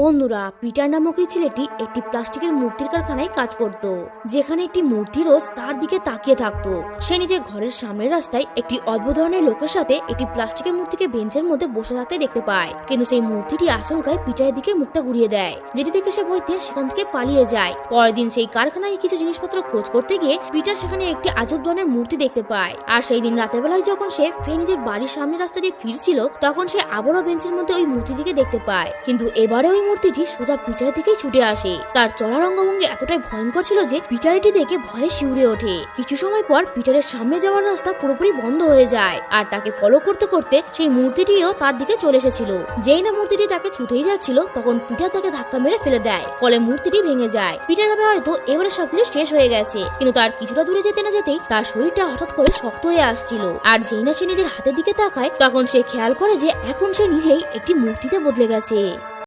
বন্ধুরা, পিটার নামক এই ছেলেটি একটি প্লাস্টিকের মূর্তির কারখানায় কাজ করত, যেখানে একটি মূর্তি রোজ তার দিকে তাকিয়ে থাকতো। সে নিজের ঘরের সামনের রাস্তায় একটি অদ্ভুত ধরনের লোকের সাথে একটি প্লাস্টিকের মূর্তিকে বেঞ্চের মধ্যে বসে থাকতে দেখতে পায়। কিন্তু সেই মূর্তিটি আচমকায় পিটারের দিকে মুখটা ঘুরিয়ে দেয়, যেটি দেখে সে ভয়তে সেখান থেকে পালিয়ে যায়। পরের দিন সেই কারখানায় কিছু জিনিসপত্র খোঁজ করতে গিয়ে পিটার সেখানে একটি আজব ধরনের মূর্তি দেখতে পায়। আর সেই দিন রাতের বেলায় যখন সে ফের নিজের বাড়ির সামনের রাস্তা দিয়ে ফিরছিল, তখন সে আবারও বেঞ্চের মধ্যে ওই মূর্তিটিকে দেখতে পায়। কিন্তু এবারে ওই মূর্তিটি সোজা পিটারের দিকেই ছুটে আসে। তার চলার অঙ্গভঙ্গি এতটাই ভয়ঙ্কর ছিল যে পিটার এটি দেখে ভয়ে শিউরে ওঠে। কিছু সময় পর পিটারের সামনে যাওয়ার রাস্তা পুরোপুরি বন্ধ হয়ে যায়, আর তাকে ফলো করতে করতে সেই মূর্তিটিও তার দিকে চলে এসেছিল। যেই না মূর্তিটি তাকে ছুটেই যাচ্ছিল, তখন পিটার তাকে ধাক্কা মেরে ফেলে দেয়, ফলে মূর্তিটি ভেঙে যায়। পিটার ভাবে হয়তো এবারে সবকিছু শেষ হয়ে গেছে, কিন্তু তার কিছুটা দূরে যেতে না যেতেই তার শরীরটা হঠাৎ করে শক্ত হয়ে আসছিল। আর যেই না সে নিজের হাতের দিকে তাকায়, তখন সে খেয়াল করে যে এখন সে নিজেই একটি মূর্তিতে বদলে গেছে।